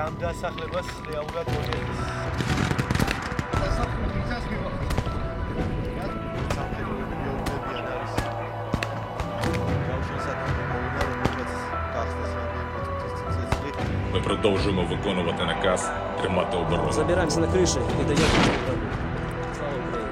ამ დასახლებას რეალურად მოძებნის. Ми продовжуємо виконувати наказ тримати оборону. Забираемся на крыши и даем команду. Слава Украине.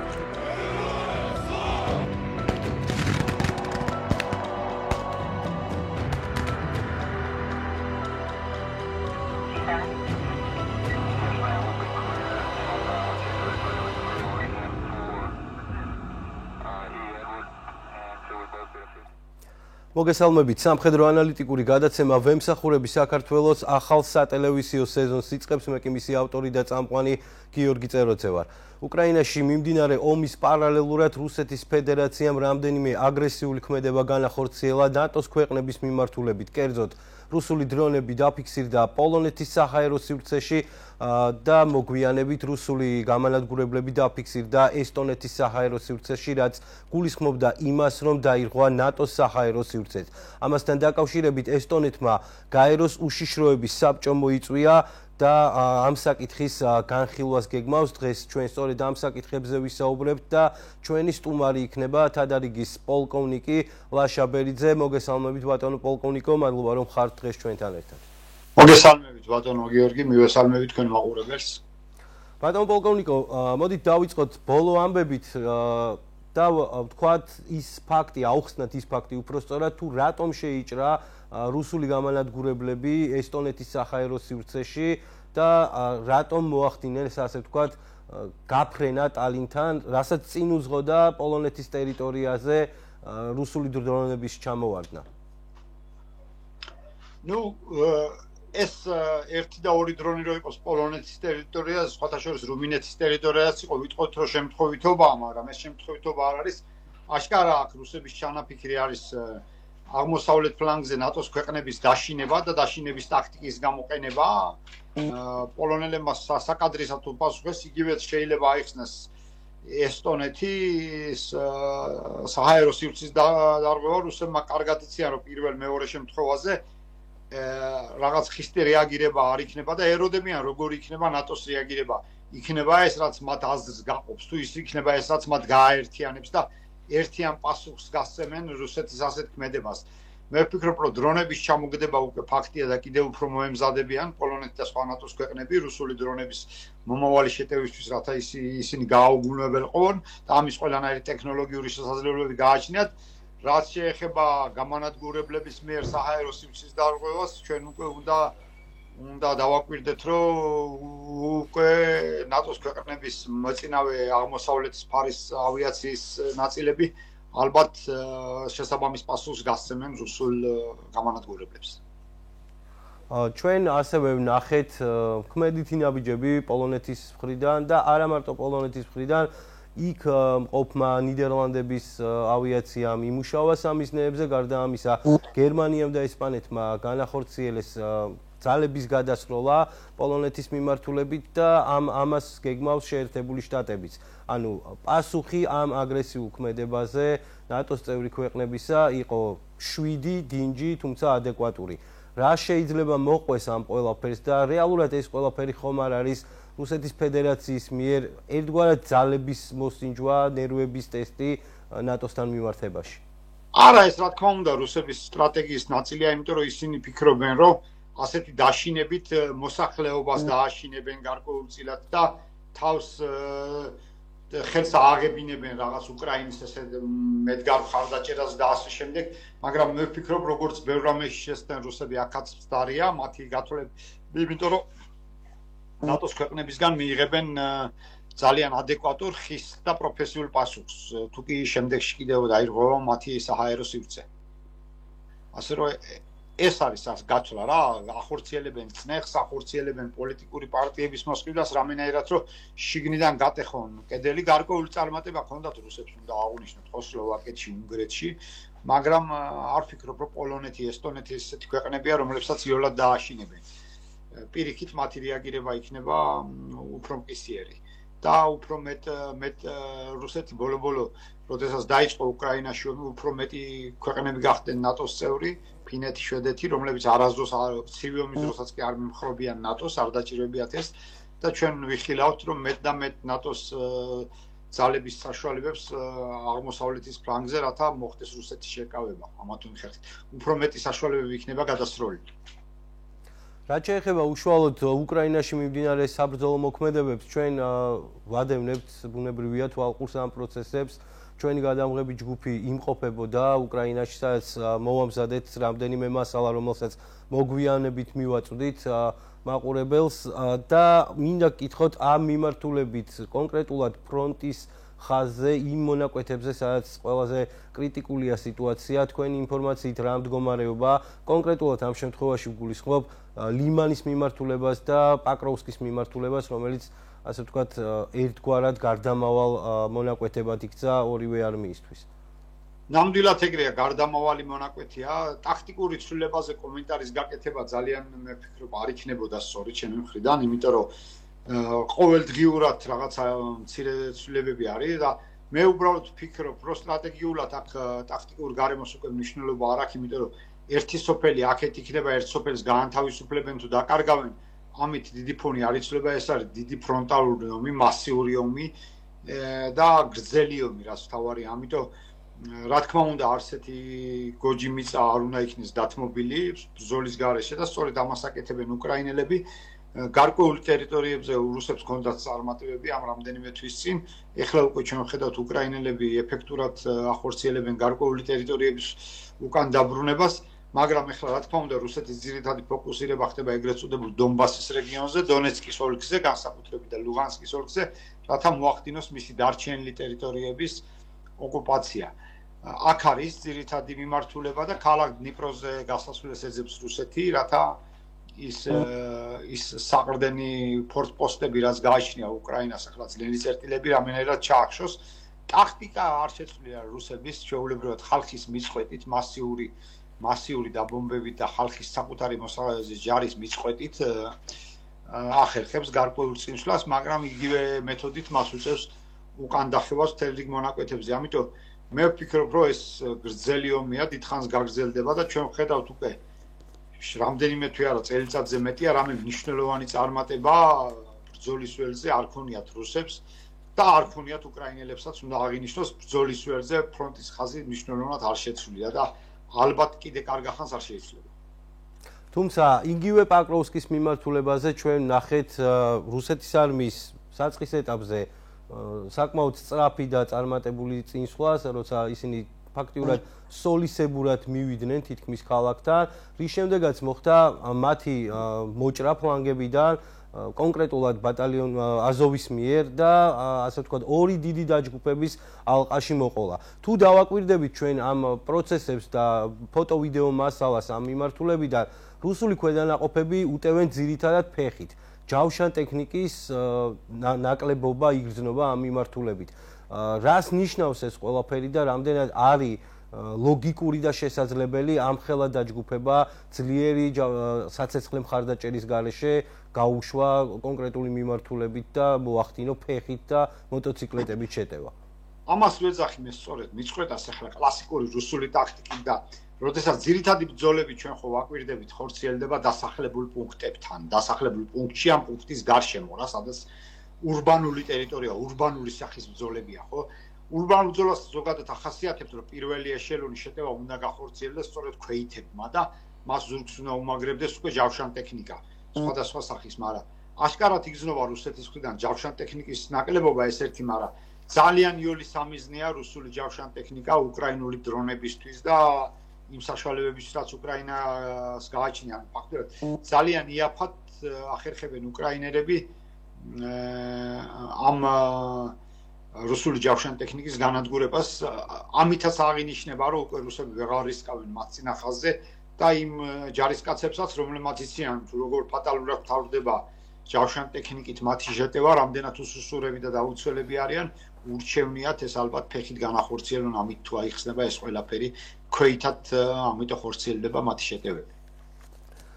მოგესალმებით. სამხედრო ანალიტიკური გადაცემა ვემსახურები საქართველოს ახალ სატელევიზიო სეზონს იწყებს. მე კი მისი ავტორი და წამყვანი გიორგი წეროცე ვარ. უკრაინაში მიმდინარე ომის პარალელურად რუსეთის ფედერაციამ რამდენიმე აგრესიული ქმედება განახორციელა ნატოს ქვეყნების მიმართულებით. კერძოდ, რუსული დრონები დაფიქსირდა პოლონეთის საჰაერო სივრცეში და მოგვიანებით რუსული გამანადგურებლები დაფიქსირდა ესტონეთის საჰაერო სივრცეში, რაც გულისხმობდა იმას, რომ დაირღვა ნატოს საჰაერო სივრცეც. ამასთან დაკავშირებით ესტონეთმა გაეროს უშიშროების საბჭო მოიწვია და ამ საკითხის განხილვას გეგმავს. დღეს ჩვენ სწორედ ამ საკითხებზე ვისაუბრებთ და ჩვენი სტუმარი იქნება თადარიგის პოლკოვნიკი ლაშა ბერიძე. მოგესალმებით ბატონო პოლკოვნიკო, მადლობა რომ ხართ დღეს ჩვენთან ერთად. მოგესალმებით ბატონო გიორგი, მივესალმებით თქვენ მაყურებელს. ბატონო პოლკოვნიკო, მოდით დავიწყოთ ბოლო ამბებით და ვთქვათ ის ფაქტი, აუხსნათ ის ფაქტი უпростоრად თუ რატომ შეიჭრა რუსული გამანადგურებლები ესტონეთის საჰაერო სივრცეში და რატომ მოახდინეს ასე ვთქვათ გაფრენა ტალინთან, რასაც წინ უძღოდა პოლონეთის ტერიტორიაზე რუსული დრონების ჩამოვარდნა. ეს ერთი და ორი დრონი რო იყოს პოლონეთის ტერიტორიაზე, სხვათა შორის რუმინეთის ტერიტორიაზე იყო, ვიტყოთ რომ შემთხვევითობაა, მაგრამ ეს შემთხვევითობა არ არის. აშკარა აქ რუსების ჩანაფიქრი არის აღმოსავლეთ ფლანგზე ნატოს ქვეყნების დაშინება და დაშინების ტაქტიკის გამოყენება. პოლონელებმა საკადრისად უპასუხეს, იგივეც შეიძლება აიხსნას ესტონეთის საჰაერო სივრცის დარღვევა. რუსებმა კარგად იციან, რომ პირველ მეორე შემთხვევაზე რაღაც ხისტი რეაგირება არ იქნება და ეროდებიან როგორ იქნება ნატოს რეაგირება. იქნება ეს, რაც მათ აზრს გაყოფს, თუ ის იქნება ეს, რაც მათ გააერთიანებს და ერთიან პასუხს გასცემენ რუსეთის ასეთ ქმედებას. მე ვფიქრობ, რომ დრონების ჩამოგდება უკვე ფაქტია და კიდევ უფრო მოემზადებიან პოლონეთი და სხვა ნატოს ქვეყნები რუსული დრონების მომავალი შეტევისთვის, რათა ისინი გააუგუნებელყონ და ამის ყველანაირი ტექნოლოგიური შესაძლებლობები გააჩნიათ. რაც შეეხება გამანადგურებლების მიერ საჰაერო სივრცის დარღვევას, ჩვენ უკვე უნდა დავაკვირდეთ, რომ უკვე ნატოს ქვეყნების მოწინავე აღმოსავლეთის ფარის ავიაციის ნაწილები ალბათ შესაბამის პასუხს გასცემენ რუსულ გამანადგურებლებს. ჩვენ ასევე ვნახეთ ქმედითი ნაბიჯები პოლონეთის მხრიდან და არა მარტო პოლონეთის მხრიდან. იქ მყოფმა ნიდერლანდების ავიაციამ იმუშავა სამიზნეებზე, გარდა ამისა გერმანიამ და ესპანეთმა განახორციელეს ძალების გადასროლა პოლონეთის მიმართულებით და ამას გეგმავს შეერთებული შტატებიც. ანუ პასუხი ამ აგრესიულ ქმედებაზე ნატოს წევრი ქვეყნებისა იყო 7 დინჯი, თუმცა ადეკვატური. რა შეიძლება მოყვეს ამ ყველაფერს და რეალურად ეს ყველაფერი ხომ არ არის რუსეთის ფედერაციის მიერ ერთგვარად ძალების მოსინჯვა, ნერვების ტესტი ნატოსთან მიმართებაში? არა, ეს რა თქმა უნდა რუსების სტრატეგიის ნაწილია, იმიტომ რომ ისინი ფიქრობენ, რომ ასეთი დაშინებით მოსახლეობას დააშინებენ გარკვეულწილად და თავს ხელს ააღებინებენ რაღაც უკრაინის ესე მედგარ ხარდაჭერას და ასე შემდეგ, მაგრამ მე ვფიქრობ, როგორც ბევრ რამეში შესწენ რუსები აქაც მცდარია, მათი გათვლები, იმიტომ რომ ნატოს ქვეყნებისგან მიიღებენ ძალიან ადეკვატურ ხის და პროფესიულ პასუხს, თუკი შემდეგში კიდევ დაირღვევა მათი საჰაერო სივრცე. ასე რომ ეს არის გაცვლა რა, ახორციელებენ წნეხს, ახორციელებენ პოლიტიკური პარტიების მოსყიდვას, რამენაირად რომ შიგნიდან გატეხონ კედელი, გარკვეული წარმატება ჰქონდათ რუსებს, უნდა აღვნიშნოთ ხო სლოვაკეთში, უნგრეთში, მაგრამ არ ვფიქრობ, რომ პოლონეთი, ესტონეთი ესეთი ქვეყნებია, რომლებსაც იოლად დააშინებენ. პირიქით მათი რეაგირება იქნება უფრო მყისიერი. და უფრო მეტ რუსეთი ბოლო-ბოლო, როდესაც დაიწყო უკრაინაში, უფრო მეტი ქვეყნები გახდნენ ნატოს წევრი, ფინეთი, შვედეთი, რომლებიც არასდროს ცივი ომის დროსაც კი არ მიმხრობიან ნატოს, არ დაჭირებიათ ეს და ჩვენ ვიხილავთ, რომ მეტ და მეტ ნატოს ძალების საშუალებებს აღმოსავლეთის ფლანგზე, რათა მოხდეს რუსეთის შეკავება, ამათ მიხედვით. უფრო მეტი საშუალებები იქნება გადასროლილი. რაც შეეხება უშუალოდ უკრაინაში მიმდინარე საბრძოლო მოქმედებებს, ჩვენ ვადევნებთ ბუნებრივია თვალყურს ამ პროცესებს. ჩვენი გადამღები ჯგუფი იმყოფებოდა უკრაინაში, სადაც მოვამზადეთ რამდენიმე მასალა, რომელსაც მოგვიანებით მივაწვდით მაყურებელს და მინდა გკითხოთ ამ მიმართულებით კონკრეტულად ფრონტის ხაზზე იმ მონაკვეთებზე, სადაც ყველაზე კრიტიკულია სიტუაცია, თქვენი ინფორმაციით რა მდგომარეობა, კონკრეტულად ამ შემთხვევაში ვგულისხმობ ლიმანის მიმართულებას და პაკროვსკის მიმართულებას, რომელიც ასე ვთქვათ, ერთგვარად გარდამავალ მონაკვეთებად იქცა ორივე არმიისთვის. ნამდვილად ეგრეა, გარდამავალი მონაკვეთია. ტაქტიკური ცვლილებაზე კომენტარის გაკეთება ძალიან მე ვფიქრობ არ იქნებოდა სწორი ჩემი მხრიდან, იმიტომ რომ ყოველდღიურად რაღაცა მცირე ცვლილებები არის და მე უბრალოდ ვფიქრობ, რომ სტრატეგიულად აქ ტაქტიკურ გარემოს უკვე მნიშვნელობა არ აქვს, იმიტომ რომ ერთი სოფელი აქეთ იქნება, ერთ სოფელს გაანთავისუფლებენ თუ დაკარგავენ. ამით დიდი ფონი არ იცვლება, ეს არის დიდი ფრონტალური ომი, მასიური ომი და გრძელი ომი, რაც თავარია. ამიტომ რა თქმა უნდა, არსეთი გოჯი მიწა არ უნდა იქნეს დათმობილი ბრძოლის გარეშე და სწორედ ამას აკეთებენ უკრაინელები. გარკვეულ ტერიტორიებზე რუსებს ჰქონდათ წარმატებები ამ რამდენიმე თვის წინ. ეხლა უკვე ჩვენ ვხედავთ უკრაინელები ეფექტურად ახორციელებენ გარკვეული ტერიტორიების უკან დაბრუნებას. მაგრამ ეხლა რა თქმა უნდა რუსეთის ძირითადი ფოკუსირება ხდება ეგრეთ წოდებულ დონბასის რეგიონზე, დონეცკის ოლქზე, განსაკუთრებით და ლუგანსკის ოლქზე, რათა მოახდინოს მისი დარჩენილი ტერიტორიების ოკუპაცია. აქ არის ძირითადი მიმართულება და ქალაქ დნიპროზე გასასვლელს ეძებს რუსეთი, რათა ის საყრდენი ფორტპოსტები, რაც გააჩნია უკრაინას, ახლა ძლიერი წერტილები რამენერად ჩაახშოს. ტაქტიკა არ შეცვლია რუსების, ჩვეულებრივად ხალხის მიწყვეტით, მასიური დაბომბებით და ხალხის საკუთარი მოსახლეობის ჯარის მიწყვეტით ახერხებს გარკვეულ წინსვლას, მაგრამ იგივე მეთოდით მას უწევს უკან დახევას მთელ რიგ მონაკვეთებზე. ამიტომ მე ვფიქრობ, რომ ეს გრძელი ომია, დიდხანს გაგრძელდება და ჩვენ ვხედავთ უკვე რამდენიმე თვე არა, წელიწადზე მეტია, რამე მნიშვნელოვანი წარმატება ბრძოლის ველზე არ ქონიათ რუსებს და არ ქონიათ უკრაინელებსაც, უნდა აღინიშნოს ბრძოლის ველზე ფრონტის ხაზი მნიშვნელოვნად არ შეცვლია და ალბათ კიდე კარგახანს არ შეიძლება. თუმცა იგივე პაკროვსკის მიმართულებაზე ჩვენ ნახეთ რუსეთის არმიის საწყის ეტაპზე საკმაოდ სწრაფი და წარმატებული წინსვლას, როცა ისინი ფაქტიურად სოლისებურად მივიდნენ თითქმის ქალაქთან, რის შემდეგაც მოხდა მათი მოჭრა ფლანგებიდან კონკრეტულად ბატალიონ აზოვის მიერ და ასე ვთქვათ ორი დიდი დაჯგუფების ალყაში მოყოლა. თუ დავაკვირდებით ჩვენ ამ პროცესებს და ფოტო-ვიდეო მასალას ამ მიმართულებიდან, რუსული ქვედანაყოფები უტევენ ძირითადად ფეხით. ჯავშან ტექნიკის ნაკლებობა იგრძნობა ამ მიმართულებით. რას ნიშნავს ეს ყველაფერი და რამდენად არის ლოგიკური და შესაძლებელი ამხელა დაჯგუფება ძლიერი საცეცხლე მხარდაჭერის გარეშე გაუშვა კონკრეტული მიმართულებით და მოახდინო ფეხით და მოტოციკლეტებით შეტევა. ამას ვეძახი მე სწორედ მიწყვეტას ახლა კლასიკური რუსული ტაქტიკით და როდესაც ძირითადი ბრძოლები ჩვენ ხო ვაკვირდებით ხორციელდება დასახლებულ პუნქტებთან, დასახლებულ პუნქტში ამ პუნქტის გარშემო რა, სადაც ურბანული ტერიტორია, ურბანული სახის ბრძოლებია, ხო? ურბანულ ბრძოლას ზოგადად ახასიათებთ, რომ პირველი ეშელონი შეტევა უნდა გახორციელდეს სწორედ ქვეითებმა და მას ზურგს უნდა უმაგრებდეს უკვე ჯავშან ტექნიკა, სხვადასხვა სახის, მაგრამ აშკარად იგრძნობა რუსეთის მხრიდან ჯავშან ტექნიკის ნაკლებობა ეს ერთი, მაგრამ ძალიან იოლი სამიზნეა რუსული ჯავშან ტექნიკა უკრაინული დრონებისთვის და იმ საშუალებებისთვის, რაც უკრაინას გააჩნია, ფაქტობრივად ძალიან იაფად ახერხებენ უკრაინელები ამ რუსული ჯავშან ტექნიკის განადგურებას, ამითაც აღინიშნება, რომ უკვე რუსები ვეღარ რისკავენ მათ წინახალზე და იმ ჯარისკაცებსაც, რომლებმაც იციან, თუ როგორ ფატალურად თავდება ჯავშან ტექნიკით მათი შეტევა, რამდენად უსუსურები და დაუცველები არიან, ურჩევნიათ ეს ალბათ ფეხით განახორციელონ, ამით თუ აიხსნება ეს ყველაფერი, ქვეითად ამიტომ ხორციელდება მათი შეტევები.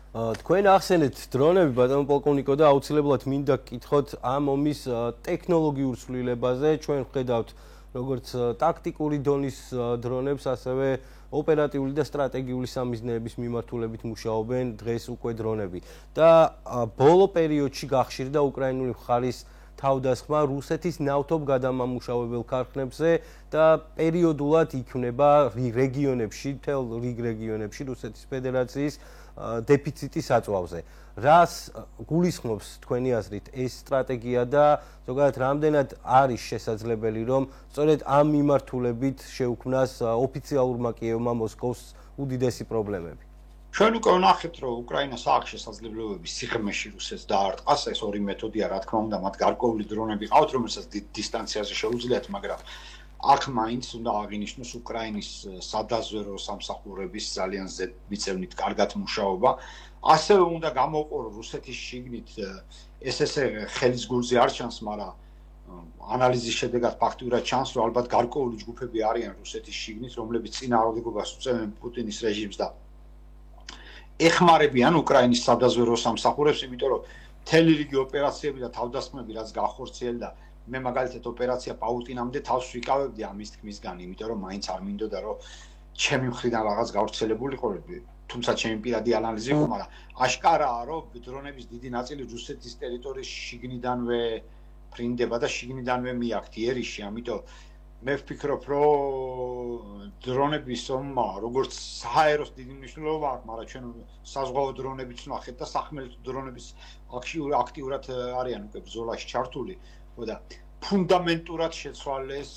თქვენ ახსენეთ დრონები, ბატონო პოლკოვნიკო და აუცილებლად მინდა გკითხოთ ამ ომის ტექნოლოგიურ ცვლილებაზე. ჩვენ ვხედავთ როგორც ტაქტიკური დონის დრონებს, ასევე ოპერატიული და სტრატეგიული სამიზნეების მიმართულებით მუშაობენ დღეს უკვე დრონები. და ბოლო პერიოდში გახშირდა უკრაინული მხარის თავდასხმა რუსეთის ნავთობ გადამამუშავებელ ქარხნებზე და პერიოდულად იქმნება რეგიონებში, მთელ რიგ რეგიონებში რუსეთის ფედერაციის დეფიციტის აწვავზე. რას გულისხმობს თქვენი აზრით ეს სტრატეგია და ზოგადად რამდენად არის შესაძლებელი რომ სწორედ ამ მიმართულებით შეუქმნას ოფიციალურმა კიევმა მოსკოვს უდიდესი პრობლემები? ჩვენ უკვე ვნახეთ, რომ უკრაინას აქვს შესაძლებლობები სიღრმეში რუსეთს დაარტყას, ეს ორი მეთოდია, რა თქმა უნდა, მათ გარკვეული დრონები ყავთ, რომელსაც დიდ დისტანციაზე შეუძლიათ, მაგრამ აქ მაინც უნდა აღინიშნოს უკრაინის სადაზვერო სამსახურების ძალიან მიწევნით კარგად მუშაობა. ასევე უნდა გამოვყო რუსეთის შიგნით ესე ხელის გულზე არ ჩანს, მაგრამ ანალიზის შედეგად ფაქტურად ჩანს, რომ ალბათ გარკვეული ჯგუფები არიან რუსეთის შიგნით, რომლებიც წინააღმდეგობას უწევენ პუტინის რეჟიმს და ეხმარებიან უკრაინის სადაზვერო სამსახურებს, იმიტომ რომ მთელი რიგი ოპერაციები და თავდასხმები რაც გახორციელდა, მე მაგალითად ოპერაცია პაუტინამდე თავს ვიკავებდი ამის თქმისგან, იმიტომ რომ მაინც არ მინდოდა რომ ჩემი მხრიდან რაღაც გავრცელებულიყო, თუმცა ჩემი პირადი ანალიზი იყო, მაგრამ აშკარაა, რომ დრონების დიდი ნაწილი რუსეთის ტერიტორიის შიგნიდანვე ფრინდება და შიგნიდანვე მიაქვთ იერიში, ამიტომ მე ვფიქრობ, რომ დრონების ომმა როგორც სააეროს დიდი მნიშვნელობა აქვს, მაგრამ ჩვენ საზღვაო დრონებიც ვნახეთ და სახმელეთო დრონების აქტიურად არიან უკვე ბრძოლაში ჩართული. და ფუნდამენტურად შეცვალეს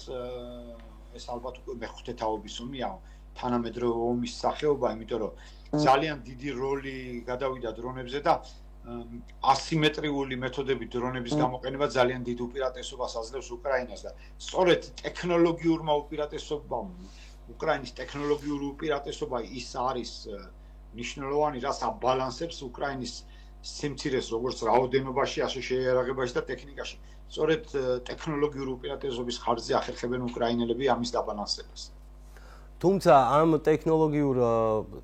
ეს ალბათ უკვე მეხუთე თაობის ომია, თანამედროვე ომის სახეობა, იმიტომ რომ ძალიან დიდი როლი გადავიდა დრონებზე და ასიმეტრიული მეთოდებით დრონების გამოყენება ძალიან დიდ უპირატესობას აძლევს უკრაინას და სწორედ ტექნოლოგიურმა უპირატესობამ, უკრაინის ტექნოლოგიური უპირატესობა ის არის მნიშვნელოვანი, რაც აბალანსებს უკრაინის სიმცირეს როგორც რაოდენობაში, ასე შეიარაღებაში და ტექნიკაში. სწორედ ტექნოლოგიური უპირატესობის ხარჯზე ახერხებენ უკრაინელები ამის დაბალანსებას. თუმცა ამ ტექნოლოგიურ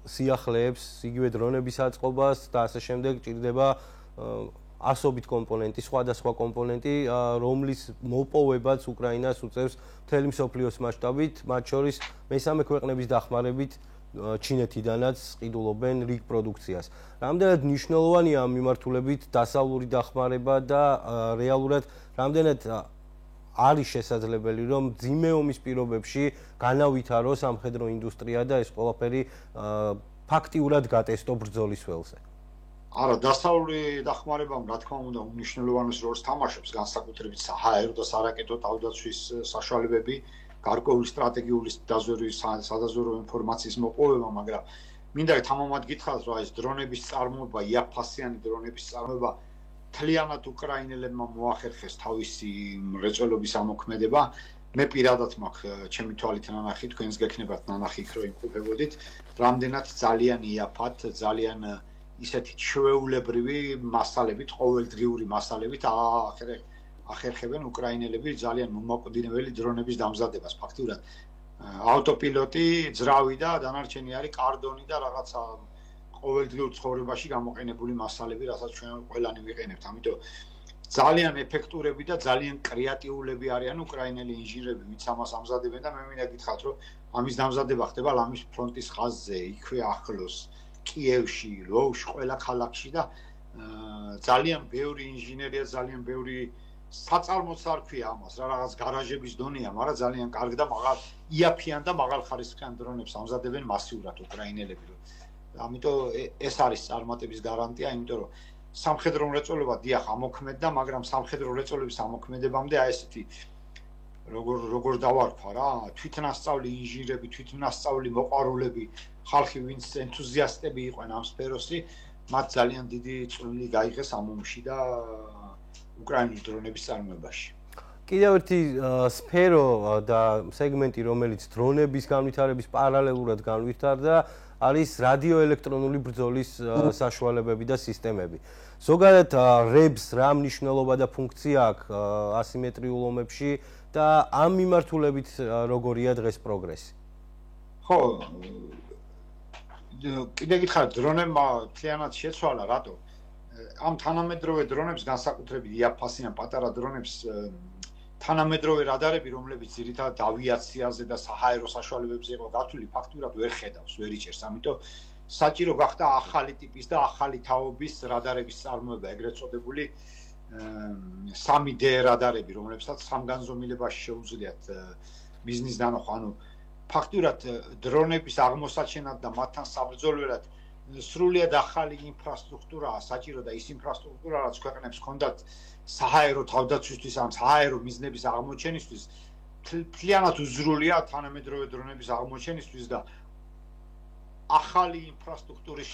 სიახლეებს, იგივე დრონების აწყობას და ასე შემდეგ ჭირდება ასობით კომპონენტი, სხვადასხვა კომპონენტი, რომლის მოპოვებაც უკრაინას უწევს მთელი მსოფლიოს მასშტაბით, მათ შორის მესამე ქვეყნების დახმარებით ჩინეთიდანაც ყიდულობენ რიგ პროდუქციას. რამდენად მნიშვნელოვანია ამ მიმართულებით დასავლური დახმარება და რეალურად რამდენად არის შესაძლებელი რომ მძიმე ომის პირობებში განავითაროს სამხედრო ინდუსტრია და ეს ყველაფერი ფაქტიურად გატესტო ბრძოლის ველზე? არა, დასავლური დახმარებამ რა თქმა უნდა უმნიშვნელოვანეს როლს თამაშობს, განსაკუთრებით საჰაერო და სარაკეტო თავდაცვის საშუალებები, გარკვეული სტრატეგიული სადაზვერო ინფორმაციის მოპოვება, მაგრამ მინდა თამამად გითხრათ, რომ ეს დრონების წარმოება, იაფფასიანი დრონების წარმოება მთლიანად უკრაინელებმა მოახერხეს თავისი მრეწველობის ამოქმედება. მე პირადად მაქვს ჩემი თვალით ნანახი, თქვენს გექნებათ ნანახი იქ რომ იმყოფებოდით, რამდენად ძალიან იაფად, ძალიან ისეთი ჩვეულებრივი მასალებით, ყოველდღიური მასალებით ახერხებენ უკრაინელები ძალიან მომაკვდინებელი დრონების დამზადებას. ფაქტურად ავტოპილოტი, ძრავი და დანარჩენი არის კარდონი და რაღაცა ყოველდღიურ ცხოვრებაში გამოყენებული მასალები, რასაც ჩვენ ყველანი ვიყენებთ. ამიტომ ძალიან ეფექტურები და ძალიან კრეატიულები არიან უკრაინელი ინჟინრები, ვინც ამას ამზადებენ და მე მინდა გითხრათ, რომ ამის დამზადება ხდება ლამის ფრონტის ხაზზე, იქვე ახლოს, კიევში, ლვოვში, ყველა ქალაქში და ძალიან ბევრი ინჟინერია, ძალიან ბევრი საწარმოც არ ქვია ამას, რა რაღაც გარაჟების დონეა, მაგრამ ძალიან კარგ და მაღალ იაფიან და მაღალხარისხიან დრონებს ამზადებენ მასიურად უკრაინელები. ამიტომ ეს არის წარმატების გარანტია, იმიტომ რომ სამხედრო მრეწველობა დიახ ამოქმედდა, მაგრამ სამხედრო მრეწველობის ამოქმედებამდე აი ესეთი როგორ დავარქვა რა, თვითნასწავლი ინჟინრები, თვითნასწავლი მოყვარულები, ხალხი ვინც ენთუზიასტები იყვნენ ამ სფეროსი, მათ ძალიან დიდი წვლილი გაიღეს ამ ომში და უკრაინული დრონების წარმოებაში. კიდევ ერთი სფერო და სეგმენტი, რომელიც დრონების განვითარების პარალელურად განვითარდა, არის რადიოელექტრონული ბრძოლის საშუალებები და სისტემები. ზოგადად რებს რა მნიშვნელობა და ფუნქცია აქვს ასიმეტრიულ ომებში და ამ მიმართულებით როგორია დღეს პროგრესი? ხო, კიდე გითხარით, დრონებმა მთლიანად შეცვალა, რატო? ამ თანამედროვე დრონებს განსაკუთრებით იაფასიან პატარა დრონებს თანამედროვე რადარები, რომლებიც ძირითადად ავიაციაზე და საჰაერო საშუალებებზე იყო გათვლილი, ფაქტურად ვერ ხედავს, ვერ იჭერს, ამიტომ საჭირო გახდა ახალი ტიპის და ახალი თაობის რადარების წარმოება, ეგრეთ წოდებული 3D რადარები, რომლებსაც სამგანზომილებაში შეუძლიათ ბიზნეს დანახვა, ანუ ფაქტურად დრონების აღმოსაჩენად და მათთან საბრძოლველად სრულიად ახალი ინფრასტრუქტურაა საჭირო და ის ინფრასტრუქტურა, რაც ქვეყნებს ჰქონდათ საჰაერო თავდაცვისთვის, ამ საჰაერო მიზნების აღმოჩენისთვის, მთლიანად უზრულია თანამედროვე დრონების აღმოჩენისთვის და ახალი ინფრასტრუქტურის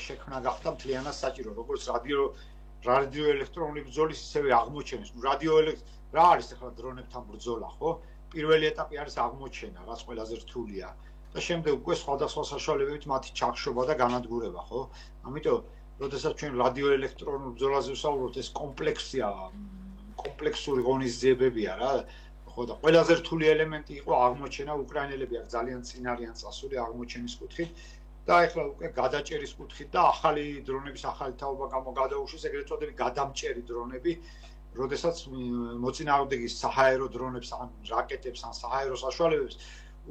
შექმნა გახდა მთლიანად საჭირო, როგორც რადიოელექტრონული ბრძოლის, ისევე აღმოჩენის. რა არის ახლა დრონებთან ბრძოლა, ხო? პირველი ეტაპი არის აღმოჩენა, რაც ყველაზე რთულია და შემდეგ უკვე სხვადასხვა საშუალებებით მათი ჩახშობა და განადგურება, ხო? ამიტომ, როდესაც ჩვენ რადიოელექტრონულ ბრძოლაზე ვსაუბრობთ, ეს კომპლექსური ღონისძიებებია რა. ხო და ყველაზე რთული ელემენტი იყო აღმოჩენა, უკრაინელები აქ ძალიან წინ არიან წასული აღმოჩენის კუთხით და ეხლა უკვე გადაჭერის კუთხით და ახალი დრონების ახალი თაობა გამოგადაუშვეს, ეგრეთ წოდებული გადამჭერი დრონები, როდესაც მოწინააღმდეგის საჰაერო დრონებს ან რაკეტებს ან საჰაერო საშუალებებს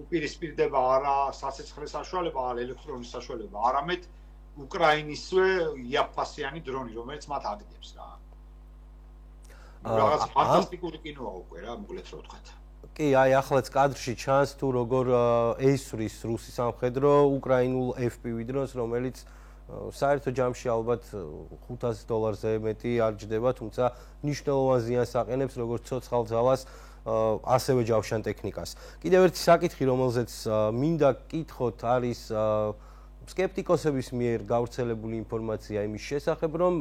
უპირისპირდება არა სასიცხლე საშუალება, არა ელექტრონის საშუალება, არამედ უკრაინისვე იაფასიანი დრონი, რომელიც მათ აგდებს რა. რაღაც ფანტასტიკური კინოა უკვე რა, მოკლედ რო ვთქვათ. კი, აი ახლაც კადრში ჩანს თუ როგორ ესვრის რუსი სამხედრო უკრაინულ FPV დრონს, რომელიც საერთო ჯამში ალბათ $500-ზე მეტი არ ჯდება, თუმცა მნიშვნელოვან ზიანს აყენებს როგორც ცოცხალ ძალას, ასევე ჯავშან ტექნიკას. კიდევ ერთი საკითხი, რომელზეც მინდა გკითხოთ, არის სკეპტიკოსების მიერ გავრცელებული ინფორმაცია იმის შესახებ, რომ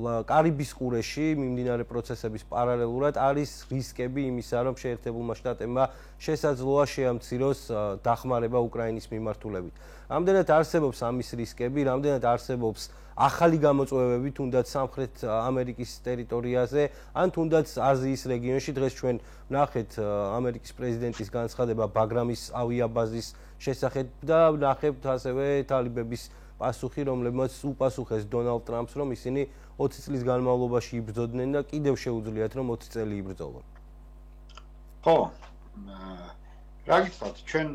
კარიბის ყურეში მიმდინარე პროცესების პარალელურად არის რისკები იმისა, რომ შეერთებულმა შტატებმა შესაძლოა შეამციროს დახმარება უკრაინის მიმართულებით. რამდენად არსებობს ამის რისკები, რამდენად არსებობს ახალი გამოწვევები თუნდაც სამხრეთ ამერიკის ტერიტორიაზე, ან თუნდაც აზიის რეგიონში. დღეს ჩვენ ვნახეთ ამერიკის პრეზიდენტის განცხადება ბაგრამის ავიაბაზის შესახებ და ვნახებთ ასევე თალიბების პასუხი, რომლებმაც უპასუხეს დონალდ ტრამპს, რომ ისინი 20 წლის განმავლობაში იბრძოდნენ და კიდევ შეუძლიათ რომ 20 წელი იბრძოლონ. ხო. რა გითხრათ, ჩვენ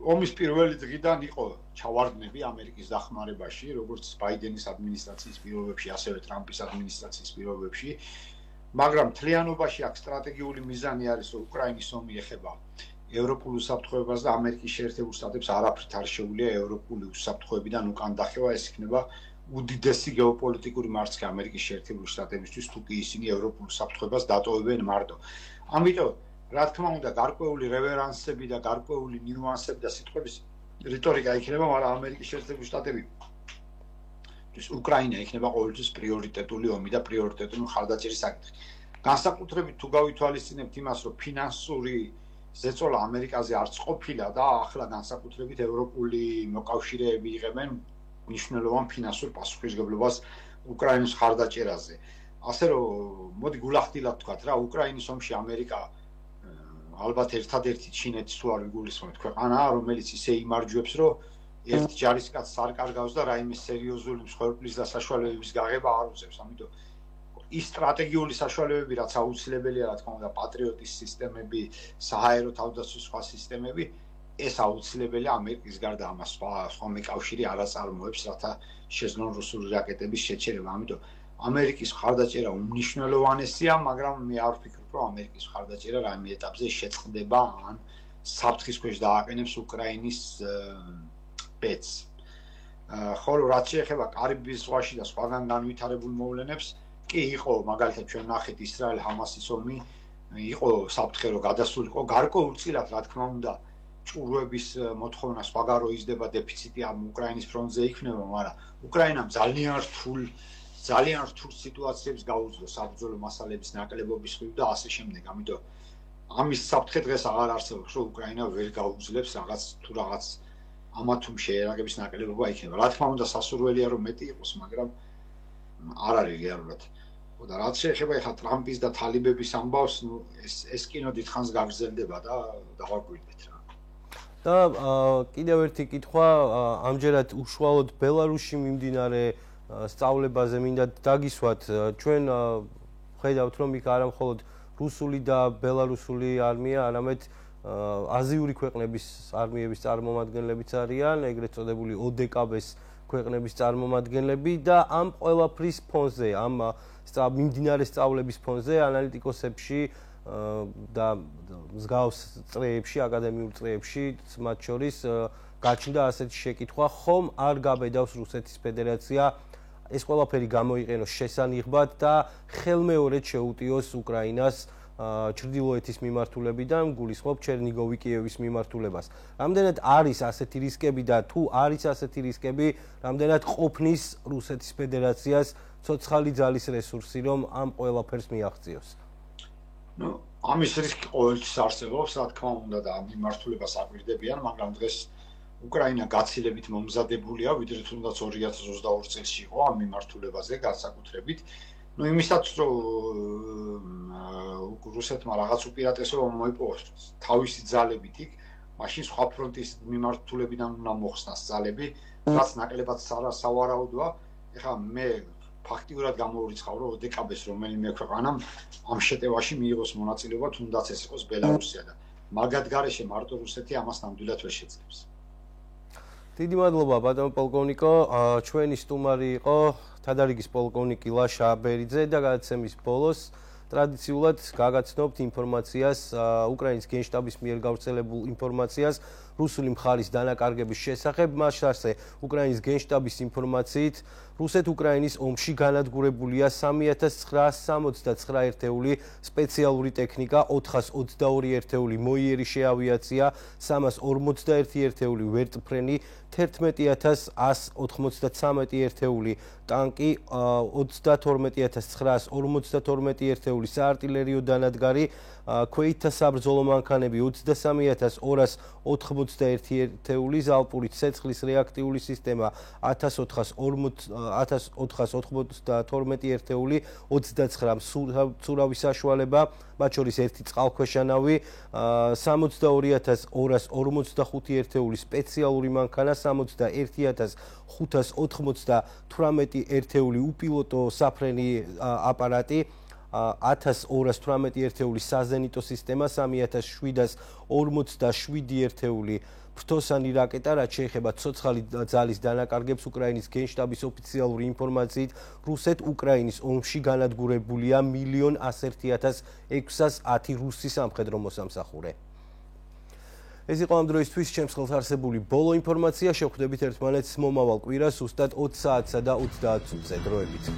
ომის პირველი დღიდან იყო ჩავარდნები ამერიკის დახმარებაში, როგორც ბაიდენის ადმინისტრაციის პირობებში, ასევე ტრამპის ადმინისტრაციის პირობებში, მაგრამ მთლიანობაში აქ სტრატეგიული მიზანი არის, რომ უკრაინის ომი ეხება ევროპულ უსაფრთხოებას და ამერიკის შეერთებულ შტატებს არაფრით არ შეუძლია ევროპული უსაფრთხოებიდან უკან დახევა, ეს იქნება უდიდესი გეოპოლიტიკური მარცხი ამერიკის შეერთებულ შტატებისთვის, თუ კი ისინი ევროპულ უსაფრთხოებას დატოვებენ მარტო. ამიტომ, რა თქმა უნდა, გარკვეული რევერანსები და გარკვეული ნიუანსები და სიტყვების რიტორიკა იქნება, მაგრამ ამერიკის შეერთებული შტატები უკრაინა იქნება ყოველთვის პრიორიტეტული ომი და პრიორიტეტული მხარდაჭერის საკითხი. განსაკუთრებით თუ გავითვალისწინებთ იმას, რომ ფინანსური ზეწოლა ამერიკაზე არც ყოფილა და ახლა განსაკუთრებით ევროპული მოკავშირეები იღებენ მნიშვნელოვან ფინანსურ პასუხისმგებლობას უკრაინის მხარდაჭერაზე. ასე რომ, მოდი გულახდილად ვთქვათ რა, უკრაინის ომში ამერიკა ალბათ ერთადერთი ჩინეთის თუ არ ვიგულისხმობთ ქვეყანაა, რომელიც ისე იმარჯვებს, რომ ერთ ჯარისკაცს არ კარგავს და რაიმე სერიოზული მსხვერპლის და საშუალებების გაღება არ უწევს. ამიტომ ის სტრატეგიული საშუალებები, რაც აუცილებელია, რა თქმა უნდა, პატრიოტის სისტემები, საჰაერო თავდაცვის სხვა სისტემები, ეს აუცილებელია ამერიკის გარდა ამას სხვა მეკავშირე არ აწარმოებს, რათა შეძლონ რუსული რაკეტების შეჩერება. ამიტომ ამერიკის მხარდაჭერა უმნიშვნელოვანესია, მაგრამ მე არ ვფიქრობ, რომ ამერიკის მხარდაჭერა რაიმე ეტაპზე შეწყდება ან საფრთხის ქვეშ დააყენებს უკრაინის ბედს. ხოლო რაც შეეხება კარიბის ზღვაში და სხვაგან განვითარებულ მოვლენებს, კი იყო, მაგალითად ჩვენ ნახეთ ისრაელ-ჰამასის ომი, იყო საფრთხე რომ გადასულიყო გარკვეულწილად, რა თქმა უნდა, ჭურვების მოთხოვნა სხვაგან რო იზრდება, დეფიციტი ამ უკრაინის ფრონტზე იქნება, მაგრამ უკრაინამ ძალიან რთულ სიტუაციებს გაუძლო საბრძოლო მასალების ნაკლებობის ხრივ და ასე შემდეგ. ამიტომ ამის საფრთხე დღეს აღარ არსებობს, რომ უკრაინა ვერ გაუძლებს რაღაც ამა თუ შეერაგების ნაკლებობა იქნება. Რა თქმა უნდა, სასურველია რომ მეტი იყოს, მაგრამ არ არის რეალურად. და რაც შეეხება ეხლა ტრამპის და თალიბების ამბავს, ეს კინო დიდხანს გაგრძელდება და დავაკვირდეთ რა. და კიდევ ერთი კითხვა, ამჯერად უშუალოდ ბელარუსში მიმდინარე სწავლებაზე მინდა დაგისვათ, ჩვენ ხედავთ რომ იქ არა მხოლოდ რუსული და ბელარუსული არმია, არამედ აზიური ქვეყნების არმიების წარმომადგენლებიც არიან, ეგრეთ წოდებული ODKB-ის ქვეყნების წარმომადგენლები და ამ ყველაფრის ფონზე, ამ მიმდინარე სწავლების ფონზე ანალიტიკოსებში და მსგავს წრეებში, აკადემიურ წრეებში, მათ შორის გაჩნდა ასეთი შეკითხვა, ხომ არ გაბედავს რუსეთის ფედერაცია ეს ყველაფერი გამოიყენოს შესანიღბად და ხელმეორედ შეუტიოს უკრაინას ჩრდილოეთის მიმართულებიდან, გულისხმობ ჩერნიგოვი კიევის მიმართულებას. რამდენად არის ასეთი რისკები და თუ არის ასეთი რისკები, რამდენად ყოფნის რუსეთის ფედერაციას ცოცხალი ძალის რესურსი, რომ ამ ყველაფერს მიაღწიოს? ამის რისკი ყოველთვის არსებობს, რა თქმა უნდა და ამ მიმართულებას აკვირდებიან, მაგრამ დღეს უკრაინა გაცილებით მომზადებულია, ვიდრე თუნდაც 2022 წელს იყო ამ მიმართულებაზე განსაკუთრებით. იმისაც რომ რუსეთმა რაღაც უპირატესობა მოიპოვოს თავისი ძალებით იქ, მაშინ სხვა ფრონტის მიმართულებიდან უნდა მოხსნას ძალები, რაც ნაკლებად სავარაუდოა. ეხლა მე ფაქტიურად გამოვრიცხავ, რომ ODKB-ს რომელიმე ქვეყანამ ამ შეტევაში მიიღოს მონაწილეობა, თუნდაც ეს იყოს ბელარუსია და მაგათ გარეშე მარტო რუსეთი ამას ნამდვილად ვერ შეძლებს. დიდი მადლობა ბატონო პოლკოვნიკო, ჩვენი სტუმარი იყო თადარიგის პოლკოვნიკი ლაშა აბერიძე და გადაცემის ბოლოს ტრადიციულად გაგაცნობთ ინფორმაციას, უკრაინის გენშტაბის მიერ გავრცელებულ ინფორმაციას რუსული მხარის დანაკარგების შესახებ, მას შორს უკრაინის გენშტაბის ინფორმაციით რუსეთ-უკრაინის ომში განადგურებულია 3969 ერთეული სპეციალური ტექნიკა, 422 ერთეული მოიერიშე ავიაცია, 341 ერთეული ვერტმფრენი, 11193 ერთეული ტანკი, 32952 ერთეული საარტილერიო დანადგარი, ქვეითთა საბრძოლო მანქანები, 23281 ერთეული ზალპური ცეცხლის რეაქტიული სისტემა, 1492 ერთეული, 29 მცურავი საშუალება, მათ შორის ერთი წყალქვეშა ნავი, 62245 ერთეული სპეციალური მანქანა, 61588 ერთეული უპილოტო საფრენი აპარატი, 1218 ერთეული საზენიტო სისტემა, 3747 ერთეული ფრთოსანი რაკეტა, რაც შეეხება ცოცხალი ძალის დანაკარგებს უკრაინის გენშტაბის ოფიციალური ინფორმაციით, რუსეთ-უკრაინის ომში განადგურებულია 1,11610 რუსი სამხედრო მოსამსახურე. ეს იყო ამ დროისთვის ჩემს ხელს არსებული ბოლო ინფორმაცია, შევხვდებით ერთმანეთს მომავალ კვირას, ზუსტად 20 საათსა და 30 წუთზე დროებით.